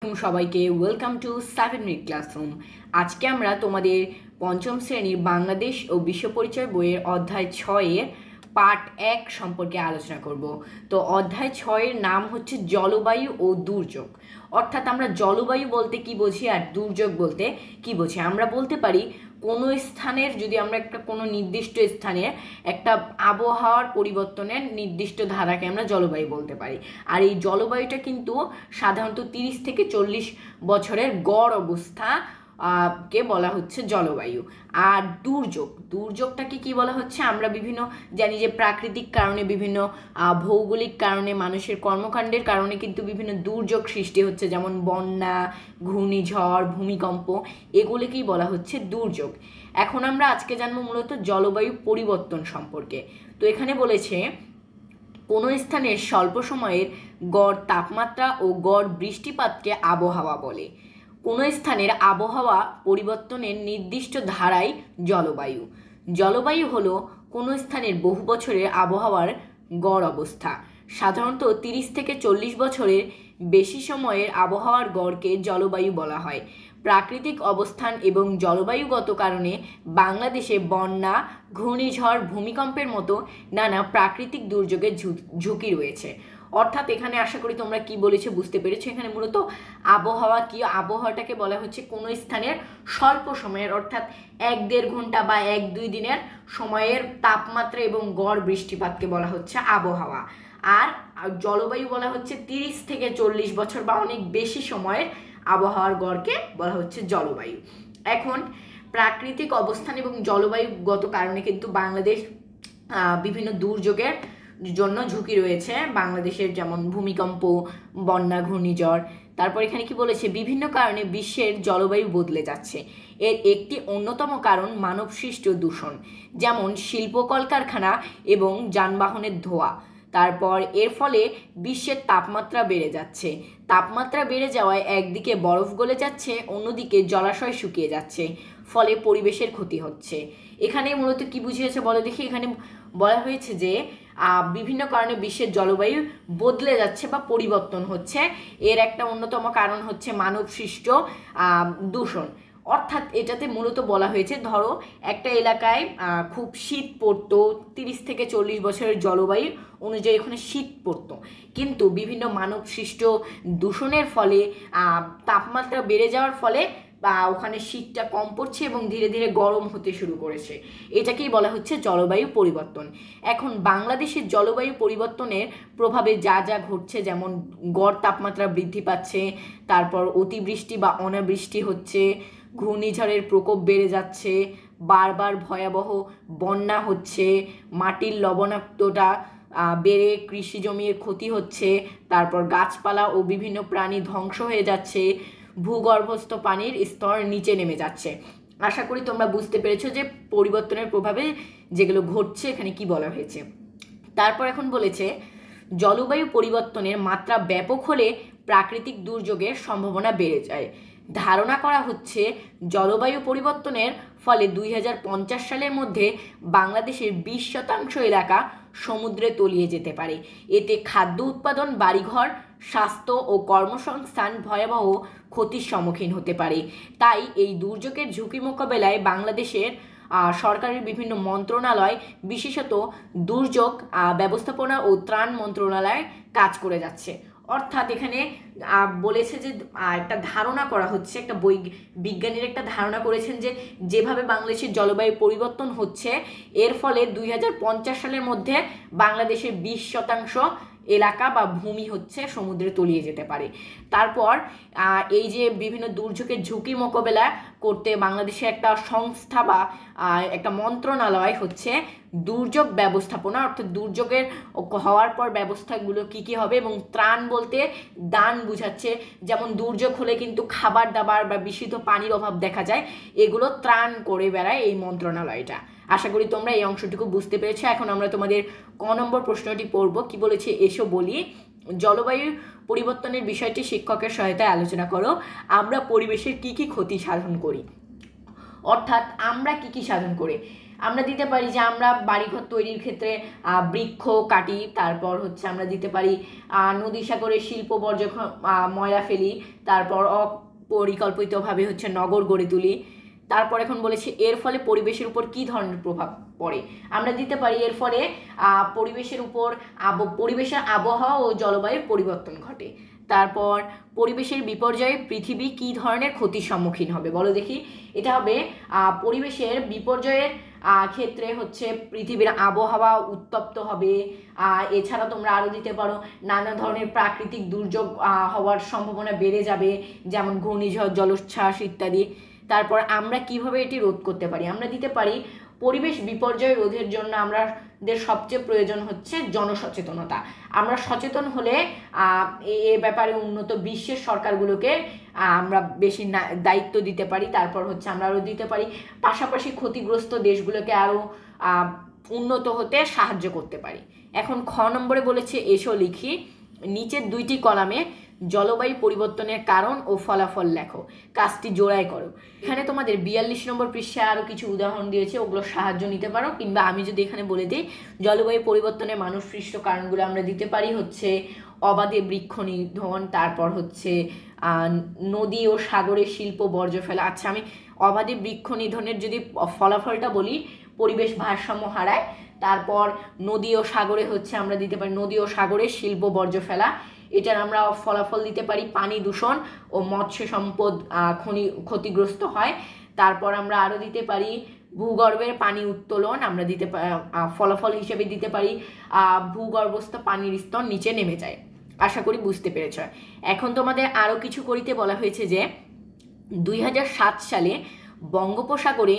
আলাইকুম সবাইকে welcome to 7 minute classroom. আজকে আমরা তোমাদের পঞ্চম শ্রেণীর বাংলাদেশ ও বিশ্ব পরিচয় বইয়ের অধ্যায় 6 পার্ট 1 সম্পর্কে আলোচনা করব। তো অধ্যায় 6 নাম হচ্ছে জলবায়ু ও দুর্যোগ। অর্থাৎ আমরা জলবায়ু বলতে কি বুঝি আর দুর্যোগ বলতে কি বুঝি। আমরা বলতে পারি কোনো স্থানের যদি আমরা কোনো নির্দিষ্ট স্থানে একটা আবহাওয়ার পরিবর্তনের নির্দিষ্ট ধারাকে আমরা জলবায়ু বলতে পারি। আর এই জলবায়ুটা কিন্তু সাধারণত 30 থেকে 40 বছরের গড় অবস্থা কে বলা হচ্ছে জলবায়ু। আর দুর্যোগটাকে কি বলা হচ্ছে, আমরা বিভিন্ন জানি যে প্রাকৃতিক কারণে, বিভিন্ন ভৌগোলিক কারণে, মানুষের কর্মকাণ্ডের কারণে কিন্তু বিভিন্ন দুর্যোগ সৃষ্টি হচ্ছে, যেমন বন্যা, ঘূর্ণিঝড়, ভূমিকম্প, এগুলোকেই বলা হচ্ছে দুর্যোগ। এখন আমরা আজকে জানবো মূলত জলবায়ু পরিবর্তন সম্পর্কে। তো এখানে বলেছে কোনো স্থানের স্বল্প সময়ের গড় তাপমাত্রা ও গড় বৃষ্টিপাতকে আবহাওয়া বলে। কোনো স্থানের আবহাওয়া পরিবর্তনের নির্দিষ্ট ধারাই জলবায়ু। জলবায়ু হলো কোনো স্থানের বহু বছরের আবহাওয়ার গড় অবস্থা। সাধারণত 30 থেকে 40 বছরের বেশি সময়ের আবহাওয়ার গড়কে জলবায়ু বলা হয়। প্রাকৃতিক অবস্থান এবং জলবায়ুগত কারণে বাংলাদেশে বন্যা, ঘূর্ণিঝড়, ভূমিকম্পের মতো নানা প্রাকৃতিক দুর্যোগের ঝুঁকি রয়েছে। অর্থাৎ এখানে আশা করি তোমরা কি বলেছো বুঝতে পেরেছো। এখানে মূলত আবহাওয়া কি, আবহাওয়াটাকে বলা হচ্ছে কোনো স্থানের স্বল্প সময়ের, অর্থাৎ 1-1.5 ঘন্টা বা 1-2 দিনের সময়ের তাপমাত্রা এবং গড় বৃষ্টিপাতকে বলা হচ্ছে আবহাওয়া। আর জলবায়ু বলা হচ্ছে 30 থেকে 40 বছর বা অনেক বেশি সময়ের আবহাওয়ার গড়কে বলা হচ্ছে জলবায়ু। এখন প্রাকৃতিক অবস্থান এবং জলবায়ুগত কারণে কিন্তু বাংলাদেশ বিভিন্ন দুর্যোগের জন্য ঝুঁকি রয়েছে বাংলাদেশের, যেমন ভূমিকম্প, বন্যা, ঘূর্ণিঝড়। তারপর এখানে কি বলেছে, বিভিন্ন কারণে বিশ্বের জলবায়ু বদলে যাচ্ছে। এর একটি অন্যতম কারণ মানবসৃষ্ট দূষণ, যেমন শিল্প কলকারখানা এবং যানবাহনের ধোঁয়া। তারপর এর ফলে বিশ্বের তাপমাত্রা বেড়ে যাচ্ছে। তাপমাত্রা বেড়ে যাওয়ায় একদিকে বরফ গলে যাচ্ছে, অন্যদিকে জলাশয় শুকিয়ে যাচ্ছে, ফলে পরিবেশের ক্ষতি হচ্ছে। এখানে মূলত কি বুঝিয়েছে বলো দেখি। এখানে বলা হয়েছে যে বিভিন্ন কারণে বিশ্বের জলবায়ু বদলে যাচ্ছে বা পরিবর্তন হচ্ছে। এর একটা অন্যতম কারণ হচ্ছে মানবসৃষ্ট দূষণ। অর্থাৎ এটাতে মূলত বলা হয়েছে, ধরো একটা এলাকায় খুব শীত পড়তো, 30 থেকে 40 বছরের জলবায়ু অনুযায়ী ওখানে শীত পড়তো, কিন্তু বিভিন্ন মানবসৃষ্ট দূষণের ফলে তাপমাত্রা বেড়ে যাওয়ার ফলে বা ওখানে শীতটা কম পড়ছে এবং ধীরে ধীরে গরম হতে শুরু করেছে। এটাকেই বলা হচ্ছে জলবায়ু পরিবর্তন। এখন বাংলাদেশের জলবায়ু পরিবর্তনের প্রভাবে যা যা ঘটছে, যেমন গড় তাপমাত্রা বৃদ্ধি পাচ্ছে, তারপর অতিবৃষ্টি বা অনাবৃষ্টি হচ্ছে, ঘূর্ণিঝড়ের প্রকোপ বেড়ে যাচ্ছে, বারবার ভয়াবহ বন্যা হচ্ছে, মাটির লবণাক্ততা বেড়ে কৃষি জমির ক্ষতি হচ্ছে, তারপর গাছপালা ও বিভিন্ন প্রাণী ধ্বংস হয়ে যাচ্ছে, ভূগর্ভস্থ পানির স্তর নিচে নেমে যাচ্ছে। আশা করি তোমরা বুঝতে পেরেছো যে পরিবর্তনের প্রভাবে যেগুলো ঘটছে এখানে কি বলা হয়েছে। তারপর এখন বলেছে জলবায়ু পরিবর্তনের মাত্রা ব্যাপক হলে প্রাকৃতিক দুর্যোগের সম্ভাবনা বেড়ে যায়। ধারণা করা হচ্ছে জলবায়ু পরিবর্তনের ফলে 2050 সালের মধ্যে বাংলাদেশের 20% এলাকা সমুদ্রে তলিয়ে যেতে পারে। এতে খাদ্য উৎপাদন, বাড়িঘর, স্বাস্থ্য ও কর্মসংস্থান ভয়াবহ ক্ষতির সম্মুখীন হতে পারে। তাই এই দুর্যোগের ঝুঁকি মোকাবেলায় বাংলাদেশের সরকারের বিভিন্ন মন্ত্রণালয়, বিশেষত দুর্যোগ ব্যবস্থাপনা ও ত্রাণ মন্ত্রণালয় কাজ করে যাচ্ছে। অর্থাৎ এখানে বলেছে যে একটা ধারণা করা হচ্ছে, একটা বিজ্ঞানীর একটা ধারণা করেছেন যে যেভাবে বাংলাদেশের জলবায়ু পরিবর্তন হচ্ছে, এর ফলে 2050 সালের মধ্যে বাংলাদেশের 20% এলাকা বা ভূমি হচ্ছে সমুদ্রে তলিয়ে যেতে পারে। তারপর এই যে বিভিন্ন দুর্যোগের ঝুঁকি মোকাবেলা করতে বাংলাদেশে একটা সংস্থা বা একটা মন্ত্রণালয় হচ্ছে দুর্যোগ ব্যবস্থাপনা, অর্থাৎ দুর্যোগের হওয়ার পর ব্যবস্থাগুলো কি কি হবে, এবং ত্রাণ বলতে দান বুঝাচ্ছে। যেমন দুর্যোগ হলে কিন্তু খাবার দাবার বা বিশুদ্ধ পানির অভাব দেখা যায়, এগুলো ত্রাণ করে বেড়ায় এই মন্ত্রণালয়টা। আশা করি তোমরা এই অংশটুকু বুঝতে পেরেছো। এখন আমরা তোমাদের ক নম্বর প্রশ্নটি পড়ব। কি বলেছে, এসো বলি। জলবায়ু পরিবর্তনের বিষয়টি শিক্ষকের সহায়তায় আলোচনা করো। আমরা পরিবেশের কি কি ক্ষতি সাধন করি। অর্থাৎ আমরা কি কি সাধন করি, আমরা দিতে পারি যে আমরা বাড়িঘর তৈরির ক্ষেত্রে বৃক্ষ কাটি, তারপর হচ্ছে আমরা দিতে পারি নদী সাগরে শিল্প বর্জ্য ময়লা ফেলি, তারপর অপরিকল্পিতভাবে হচ্ছে নগর গড়ে তুলি। তারপর এখন বলেছি এর ফলে পরিবেশের উপর কী ধরনের প্রভাব পড়ে। আমরা দিতে পারি এর ফলে পরিবেশের উপর পরিবেশের আবহাওয়া ও জলবায়ুর পরিবর্তন ঘটে। তারপর পরিবেশের বিপর্যয়ে পৃথিবী কী ধরনের ক্ষতির সম্মুখীন হবে, বলো দেখি। এটা হবে পরিবেশের বিপর্যয়ের ক্ষেত্রে হচ্ছে পৃথিবীর আবহাওয়া উত্তপ্ত হবে। এছাড়া তোমরা আরও দিতে পারো নানা ধরনের প্রাকৃতিক দুর্যোগ হওয়ার সম্ভাবনা বেড়ে যাবে, যেমন ঘূর্ণিঝড়, জলোচ্ছ্বাস ইত্যাদি। তারপর আমরা কিভাবে এটি রোধ করতে পারি, আমরা দিতে পারি পরিবেশ বিপর্যয় রোধের জন্য আমাদের সবচেয়ে প্রয়োজন হচ্ছে জনসচেতনতা। আমরা সচেতন হলে এ ব্যাপারে উন্নত বিশ্বের সরকারগুলোকে আমরা বেশি দায়িত্ব দিতে পারি। তারপর হচ্ছে আমরা আরও দিতে পারি পাশাপাশি ক্ষতিগ্রস্ত দেশগুলোকে আরও উন্নত হতে সাহায্য করতে পারি। এখন খ নম্বরে বলেছে এসো লিখি, নিচের দুইটি কলামে জলবায়ু পরিবর্তনের কারণ ও ফলাফল লেখো, কাজটি জোড়াই করো। এখানে তোমাদের 42 নম্বর পৃষ্ঠায় আরও কিছু উদাহরণ দিয়েছে, ওগুলো সাহায্য নিতে পারো। কিংবা আমি যদি এখানে বলে দিই জলবায়ু পরিবর্তনের মানুষসৃষ্ট কারণগুলো আমরা দিতে পারি হচ্ছে অবাধে বৃক্ষ নিধন, তারপর হচ্ছে নদী ও সাগরে শিল্প বর্জ্য ফেলা। আচ্ছা, আমি অবাধে বৃক্ষ নিধনের যদি ফলাফলটা বলি, পরিবেশ ভারসাম্য হারায়। তারপর নদী ও সাগরে হচ্ছে আমরা দিতে পারি নদী ও সাগরে শিল্প বর্জ্য ফেলা, এটার আমরা ফলাফল দিতে পারি পানি দূষণ ও মৎস্য সম্পদ ক্ষতিগ্রস্ত হয়। তারপর আমরা আরও দিতে পারি ভূগর্ভের পানি উত্তোলন, আমরা দিতে ফলাফল হিসেবে দিতে পারি ভূগর্ভস্থ পানির স্তর নিচে নেমে যায়। আশা করি বুঝতে পেরেছ। এখন তোমাদের আরও কিছু করিতে বলা হয়েছে যে 2007 সালে বঙ্গোপসাগরে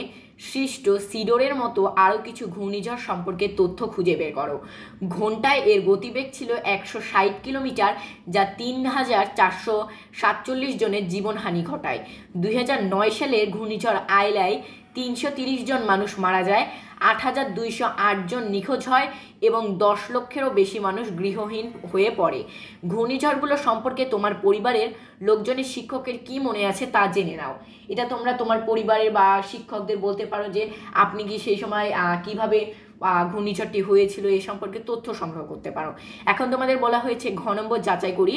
সৃষ্ট সিডরের মতো আরও কিছু ঘূর্ণিঝড় সম্পর্কে তথ্য খুঁজে বের করো। ঘন্টায় এর গতিবেগ ছিল 160 কিলোমিটার, যা 3447 জনের জীবনহানি ঘটায়। 2009 সালের ঘূর্ণিঝড় আইলায় 330 জন মানুষ মারা যায়, 8208 জন নিখোঁজ হয় এবং 10 লক্ষেরও বেশি মানুষ গৃহহীন হয়ে পড়ে। ঘূর্ণিঝড়গুলো সম্পর্কে তোমার পরিবারের লোকজনের শিক্ষকের কি মনে আছে তা জেনে নাও। এটা তোমরা তোমার পরিবারের বা শিক্ষকদের বলতে পারো যে আপনি কি সেই সময় কিভাবে ঘূর্ণিঝড়টি হয়েছিল এই সম্পর্কে তথ্য সংগ্রহ করতে পারো। এখন তোমাদের বলা হয়েছে ঘ নম্বর যাচাই করি,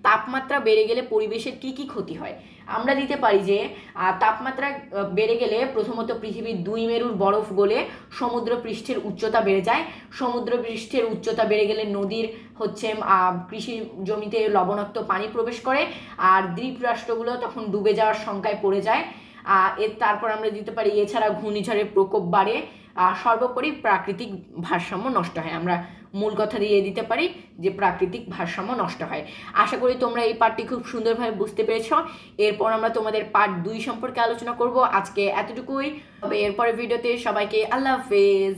তাপমাত্রা বেড়ে গেলে পরিবেশের কি কি ক্ষতি হয়। আমরা দিতে পারি যে তাপমাত্রা বেড়ে গেলে প্রথমত পৃথিবীর 2 মেরুর বরফ গলে সমুদ্র পৃষ্ঠের উচ্চতা বেড়ে যায়। সমুদ্র পৃষ্ঠের উচ্চতা বেড়ে গেলে নদীর হচ্ছে কৃষি জমিতে লবণাক্ত পানি প্রবেশ করে, আর দ্বীপ রাষ্ট্রগুলো তখন ডুবে যাওয়ার শঙ্কায় পড়ে যায়। তারপর আমরা দিতে পারি এছাড়া ঘূর্ণিঝড়ের প্রকোপ বাড়ে, সর্বোপরি প্রাকৃতিক ভারসাম্য নষ্ট হয়। আমরা মূল কথা দিয়ে দিতে পারি যে প্রাকৃতিক ভারসাম্য নষ্ট হয়। আশা করি তোমরা এই পার্টটি খুব সুন্দরভাবে বুঝতে পেরেছ। এরপর আমরা তোমাদের পার্ট 2 সম্পর্কে আলোচনা করব। আজকে এতটুকুই, তবে এরপরের ভিডিওতে সবাইকে আল্লাহ হাফেজ।